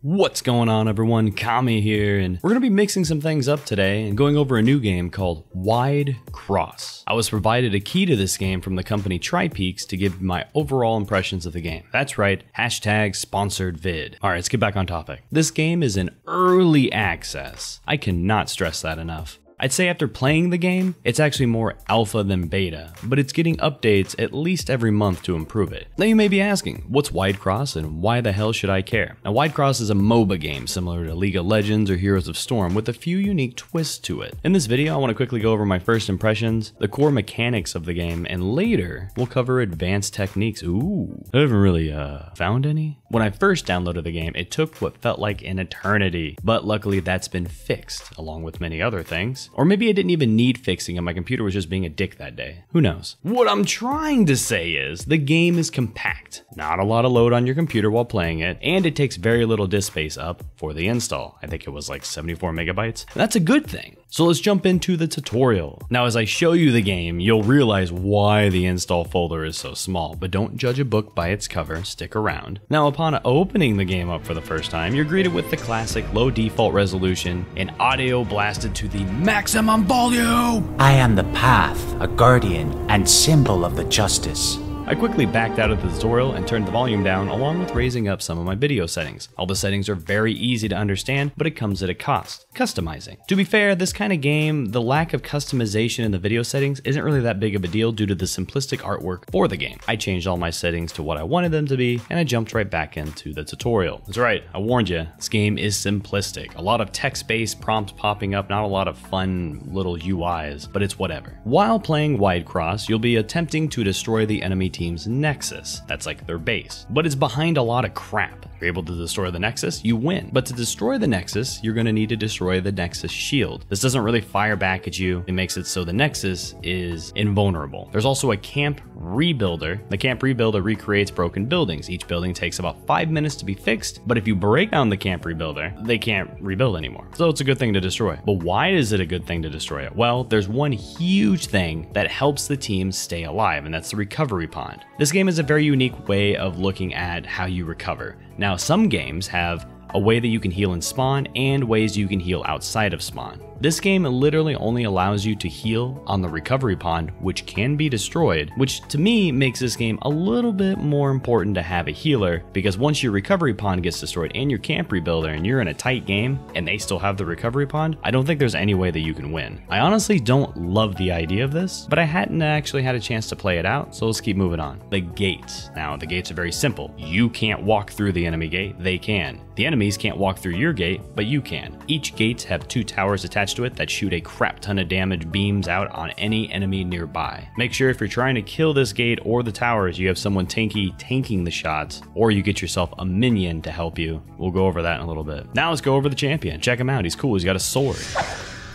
What's going on, everyone? Kami here, and we're going to be mixing some things up today and going over a new game called Wide Cross. I was provided a key to this game from the company TriPeaks to give my overall impressions of the game. That's right, hashtag sponsored vid. Alright, let's get back on topic. This game is in early access. I cannot stress that enough. I'd say after playing the game, it's actually more alpha than beta, but it's getting updates at least every month to improve it. Now you may be asking, what's Wide Cross and why the hell should I care? Now Wide Cross is a MOBA game similar to League of Legends or Heroes of Storm with a few unique twists to it. In this video, I want to quickly go over my first impressions, the core mechanics of the game, and later we'll cover advanced techniques. Ooh, I haven't really found any. When I first downloaded the game, it took what felt like an eternity, but luckily that's been fixed along with many other things. Or maybe I didn't even need fixing and my computer was just being a dick that day. Who knows? What I'm trying to say is the game is compact. Not a lot of load on your computer while playing it, and it takes very little disk space up for the install. I think it was like 74 megabytes. That's a good thing. So let's jump into the tutorial. Now as I show you the game, you'll realize why the install folder is so small, but don't judge a book by its cover, stick around. Now upon opening the game up for the first time, you're greeted with the classic low default resolution and audio blasted to the maximum volume. I am the path, a guardian, and symbol of the justice. I quickly backed out of the tutorial and turned the volume down along with raising up some of my video settings. All the settings are very easy to understand, but it comes at a cost. Customizing. To be fair, this kind of game, the lack of customization in the video settings isn't really that big of a deal due to the simplistic artwork for the game. I changed all my settings to what I wanted them to be, and I jumped right back into the tutorial. That's right, I warned you, this game is simplistic. A lot of text-based prompts popping up, not a lot of fun little UIs, but it's whatever. While playing Wide Cross, you'll be attempting to destroy the enemy team's nexus. That's like their base, but it's behind a lot of crap. If you're able to destroy the nexus, you win. But to destroy the nexus, you're going to need to destroy the nexus shield. This doesn't really fire back at you. It makes it so the nexus is invulnerable. There's also a camp rebuilder. The camp rebuilder recreates broken buildings. Each building takes about 5 minutes to be fixed, but if you break down the camp rebuilder, they can't rebuild anymore. So it's a good thing to destroy. But why is it a good thing to destroy it? Well, there's one huge thing that helps the team stay alive, and that's the recovery pond. This game is a very unique way of looking at how you recover. Now, some games have a way that you can heal in spawn and ways you can heal outside of spawn. This game literally only allows you to heal on the recovery pond, which can be destroyed, which to me makes this game a little bit more important to have a healer, because once your recovery pond gets destroyed and your camp rebuilder and you're in a tight game and they still have the recovery pond, I don't think there's any way that you can win. I honestly don't love the idea of this, but I hadn't actually had a chance to play it out, so let's keep moving on. The gates. Now, the gates are very simple. You can't walk through the enemy gate, they can. The enemies can't walk through your gate, but you can. Each gate have 2 towers attached to it that shoot a crap ton of damage beams out on any enemy nearby. Make sure if you're trying to kill this gate or the towers, you have someone tanking the shots, or you get yourself a minion to help you. We'll go over that in a little bit. Now let's go over the champion. Check him out, he's cool, he's got a sword.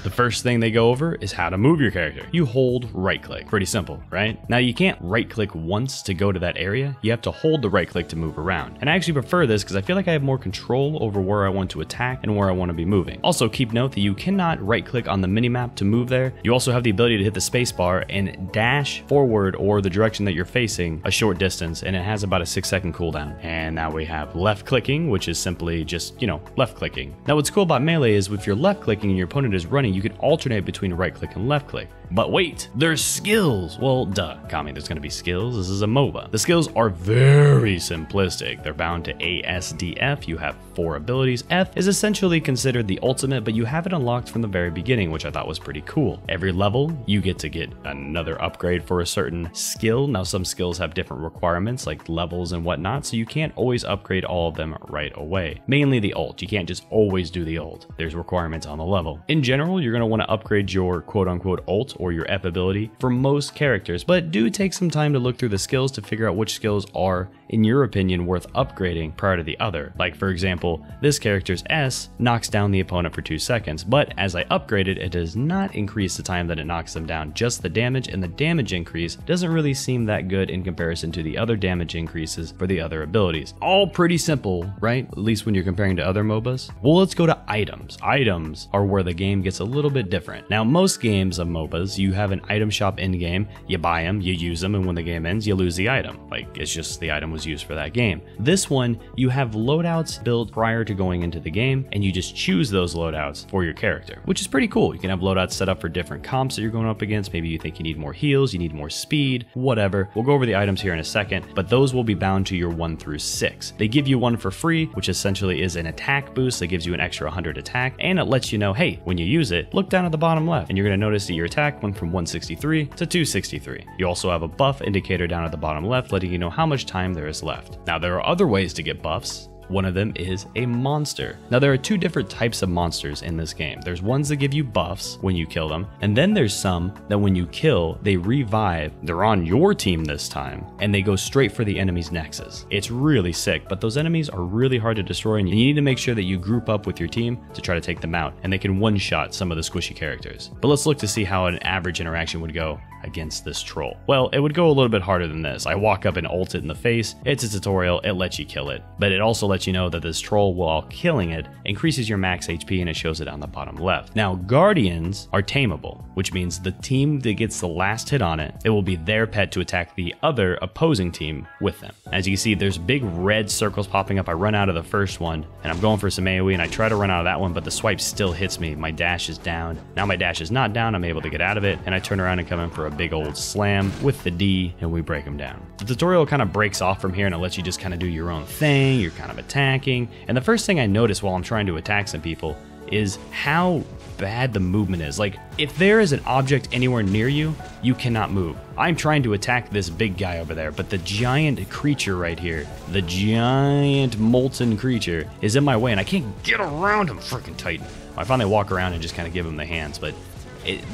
The first thing they go over is how to move your character. You hold right click. Pretty simple, right? Now you can't right click once to go to that area. You have to hold the right click to move around. And I actually prefer this because I feel like I have more control over where I want to attack and where I want to be moving. Also, keep note that you cannot right click on the minimap to move there. You also have the ability to hit the spacebar and dash forward or the direction that you're facing a short distance, and it has about a 6-second cooldown. And now we have left clicking, which is simply just, left clicking. Now what's cool about melee is if you're left clicking and your opponent is running, you can alternate between right click and left click. But wait, there's skills. Well, duh, Kami, there's gonna be skills. This is a MOBA. The skills are very simplistic. They're bound to ASDF. You have 4 abilities. F is essentially considered the ultimate, but you have it unlocked from the very beginning, which I thought was pretty cool. Every level, you get another upgrade for a certain skill. Now, some skills have different requirements, like levels and whatnot, so you can't always upgrade all of them right away. Mainly the ult. You can't just always do the ult. There's requirements on the level. In general, you're gonna want to upgrade your quote-unquote ult or your F ability for most characters, but do take some time to look through the skills to figure out which skills are, in your opinion, worth upgrading prior to the other. Like for example, this character's S knocks down the opponent for 2 seconds, but as I upgrade it, it does not increase the time that it knocks them down, just the damage, and the damage increase doesn't really seem that good in comparison to the other damage increases for the other abilities. All pretty simple, right? At least when you're comparing to other MOBAs. Well, let's go to items. Items are where the game gets a little bit different. Now, most games of MOBAs, you have an item shop in-game, you buy them, you use them, and when the game ends, you lose the item. Like, it's just the item was used for that game. This one, you have loadouts built prior to going into the game, and you just choose those loadouts for your character, which is pretty cool. You can have loadouts set up for different comps that you're going up against. Maybe you think you need more heals, you need more speed, whatever. We'll go over the items here in a second, but those will be bound to your 1 through 6. They give you one for free, which essentially is an attack boost that gives you an extra 100 attack, and it lets you know, hey, when you use it, look down at the bottom left, and you're going to notice that your attack went from 163 to 263. You also have a buff indicator down at the bottom left, letting you know how much time there is left. Now, there are other ways to get buffs. One of them is a monster. Now, there are two different types of monsters in this game. There's ones that give you buffs when you kill them, and then there's some that when you kill, they revive. They're on your team this time, and they go straight for the enemy's nexus. It's really sick, but those enemies are really hard to destroy, and you need to make sure that you group up with your team to try to take them out, and they can one-shot some of the squishy characters. But let's look to see how an average interaction would go against this troll. Well, it would go a little bit harder than this. I walk up and ult it in the face. It's a tutorial, it lets you kill it, but it also lets you know that this troll, while killing it, increases your max HP, and it shows it on the bottom left. Now, guardians are tameable, which means the team that gets the last hit on it, it will be their pet to attack the other opposing team with them. As you can see, there's big red circles popping up. I run out of the first one, and I'm going for some AoE, and I try to run out of that one, but the swipe still hits me. My dash is down. Now my dash is not down. I'm able to get out of it, and I turn around and come in for a big old slam with the D, and we break them down. The tutorial kind of breaks off from here, and it lets you just kind of do your own thing. You're kind of attacking, and the first thing I notice while I'm trying to attack some people is how bad the movement is. Like, if there is an object anywhere near you, you cannot move. I'm trying to attack this big guy over there, but the giant creature right here, the giant molten creature, is in my way, and I can't get around him. Freaking Titan. I finally walk around and just kind of give him the hands, but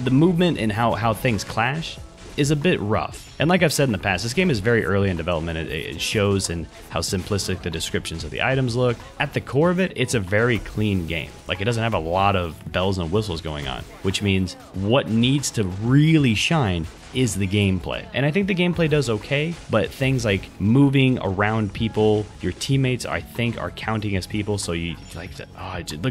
the movement and how things clash is a bit rough. And like I've said in the past, this game is very early in development. It shows in how simplistic the descriptions of the items look. At the core of it, it's a very clean game. Like, it doesn't have a lot of bells and whistles going on, which means what needs to really shine is the gameplay. And I think the gameplay does okay, but things like moving around people, your teammates, I think, are counting as people, so you like,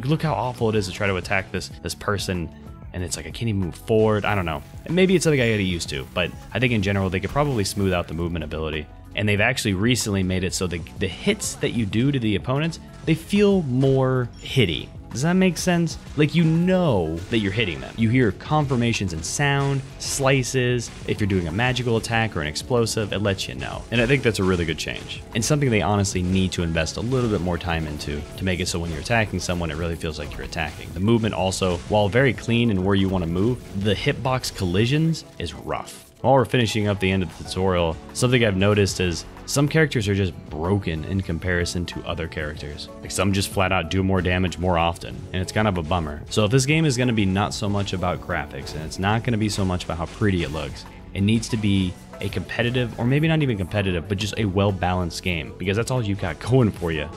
look how awful it is to try to attack this person, and it's like I can't even move forward. I don't know. Maybe it's something I gotta get used to, but I think in general they could probably smooth out the movement ability. And they've actually recently made it so the hits that you do to the opponents, they feel more hitty. Does that make sense? Like, you know that you're hitting them. You hear confirmations in sound, slices. If you're doing a magical attack or an explosive, it lets you know. And I think that's a really good change, and something they honestly need to invest a little bit more time into to make it so when you're attacking someone, it really feels like you're attacking. The movement also, while very clean and where you want to move, the hitbox collisions is rough. While we're finishing up the end of the tutorial, something I've noticed is some characters are just broken in comparison to other characters. Like, some just flat out do more damage more often, and it's kind of a bummer. So if this game is going to be not so much about graphics, and it's not going to be so much about how pretty it looks, it needs to be a competitive, or maybe not even competitive, but just a well-balanced game, because that's all you've got going for you.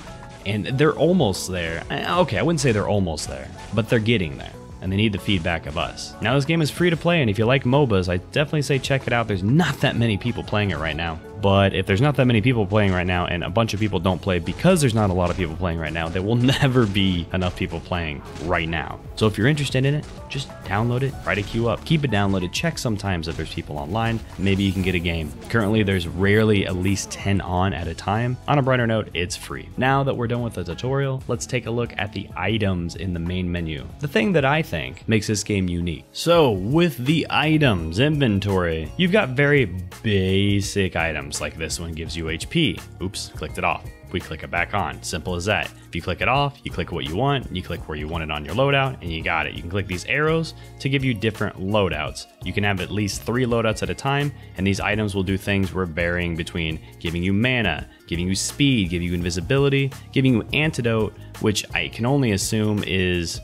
And they're almost there. Okay, I wouldn't say they're almost there, but they're getting there, and they need the feedback of us. Now, this game is free to play, and if you like MOBAs, I definitely say check it out. There's not that many people playing it right now. But if there's not that many people playing right now, and a bunch of people don't play because there's not a lot of people playing right now, there will never be enough people playing right now. So if you're interested in it, just download it, write a queue up, keep it downloaded, check sometimes if there's people online, maybe you can get a game. Currently, there's rarely at least 10 on at a time. On a brighter note, it's free. Now that we're done with the tutorial, let's take a look at the items in the main menu. The thing that I think makes this game unique. So with the items inventory, you've got very basic items. Like this one gives you HP. Oops, clicked it off. We click it back on. Simple as that. If you click it off, you click what you want, you click where you want it on your loadout, and you got it. You can click these arrows to give you different loadouts. You can have at least 3 loadouts at a time, and these items will do things varying between giving you mana, giving you speed, giving you invisibility, giving you antidote, which I can only assume is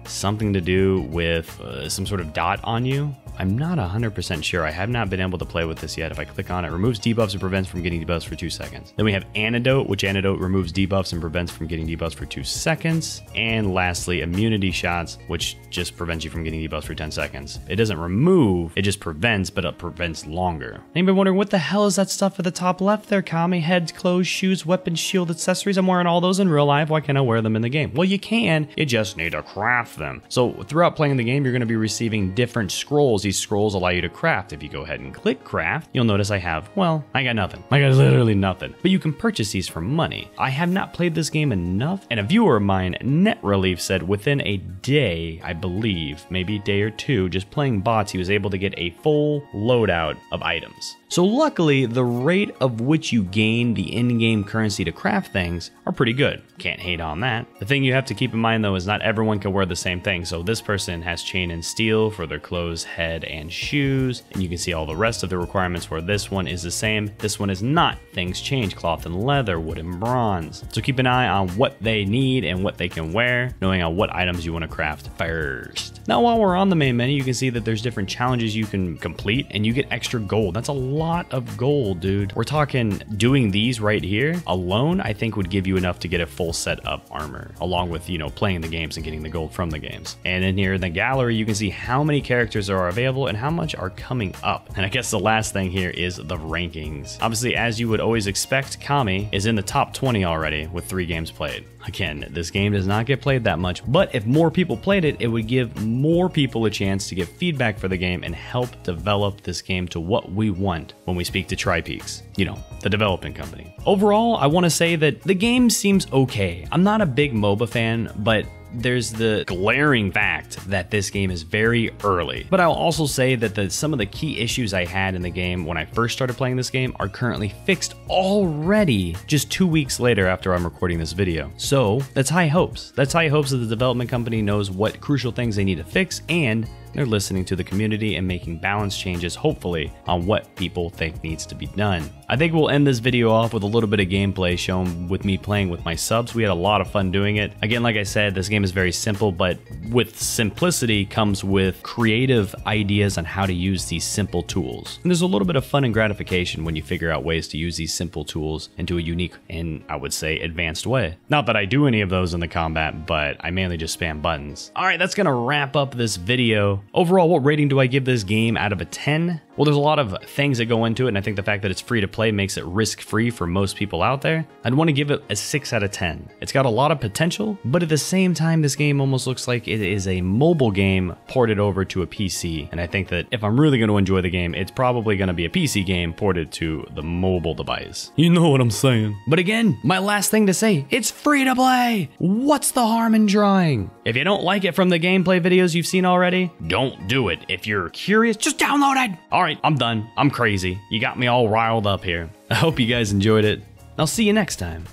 something to do with some sort of dot on you. I'm not 100% sure. I have not been able to play with this yet. If I click on it, removes debuffs and prevents from getting debuffs for 2 seconds. Then we have Antidote, which Antidote removes debuffs and prevents from getting debuffs for 2 seconds. And lastly, Immunity Shots, which just prevents you from getting debuffs for 10 seconds. It doesn't remove, it just prevents, but it prevents longer. Anybody wondering what the hell is that stuff at the top left there, Kami? Heads, clothes, shoes, weapons, shield, accessories. I'm wearing all those in real life. Why can't I wear them in the game? Well, you can. You just need to craft them. So throughout playing the game, you're going to be receiving different scrolls. These scrolls allow you to craft. If you go ahead and click craft, you'll notice I have, well, I got nothing. I got literally nothing. But you can purchase these for money. I have not played this game enough, and a viewer of mine, Net Relief, said within a day, I believe, maybe a day or two, just playing bots, he was able to get a full loadout of items. So luckily, the rate of which you gain the in-game currency to craft things are pretty good. Can't hate on that. The thing you have to keep in mind though is not everyone can wear the same thing. So this person has chain and steel for their clothes, head, and shoes. And you can see all the rest of the requirements where this one is the same. This one is not. Things change: cloth and leather, wood and bronze. So keep an eye on what they need and what they can wear, knowing on what items you want to craft first. Now while we're on the main menu, you can see that there's different challenges you can complete and you get extra gold. That's a lot of gold, dude. We're talking doing these right here alone, I think would give you enough to get a full set of armor, along with, you know, playing the games and getting the gold from the games. And in here in the gallery, you can see how many characters are available and how much are coming up. And I guess the last thing here is the rankings. Obviously, as you would always expect, Kami is in the top 20 already with 3 games played. Again, this game does not get played that much, but if more people played it, it would give more people a chance to give feedback for the game and help develop this game to what we want when we speak to TriPeaks, you know, the development company. Overall, I want to say that the game seems okay. I'm not a big MOBA fan, but there's the glaring fact that this game is very early. But I'll also say that some of the key issues I had in the game when I first started playing this game are currently fixed already, just 2 weeks later after I'm recording this video. So that's high hopes. That's high hopes that the development company knows what crucial things they need to fix, and they're listening to the community and making balanced changes, hopefully, on what people think needs to be done. I think we'll end this video off with a little bit of gameplay shown with me playing with my subs. We had a lot of fun doing it. Again, like I said, this game is very simple, but with simplicity comes with creative ideas on how to use these simple tools. And there's a little bit of fun and gratification when you figure out ways to use these simple tools into a unique and, I would say, advanced way. Not that I do any of those in the combat, but I mainly just spam buttons. All right, that's gonna wrap up this video. Overall, what rating do I give this game out of a 10? Well, there's a lot of things that go into it, and I think the fact that it's free to play makes it risk-free for most people out there. I'd want to give it a 6 out of 10. It's got a lot of potential, but at the same time, this game almost looks like it is a mobile game ported over to a PC, and I think that if I'm really going to enjoy the game, it's probably going to be a PC game ported to the mobile device. You know what I'm saying. But again, my last thing to say, it's free to play! What's the harm in trying? If you don't like it from the gameplay videos you've seen already, don't do it. If you're curious, just download it! Alright, I'm done. I'm crazy. You got me all riled up here. I hope you guys enjoyed it. I'll see you next time.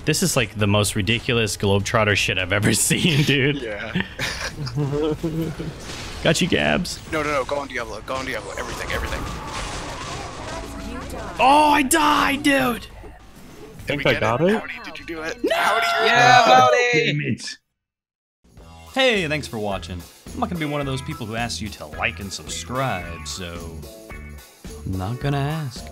This is like the most ridiculous Globetrotter shit I've ever seen, dude. Yeah. Got you, Gabs. No, go on Diablo. Go on Diablo. Everything. Oh, I died, dude. I think I got it. Howdy, did you do it? No! Howdy, Yeah, howdy! Damn it. Hey, thanks for watching. I'm not gonna be one of those people who asks you to like and subscribe, so I'm not gonna ask.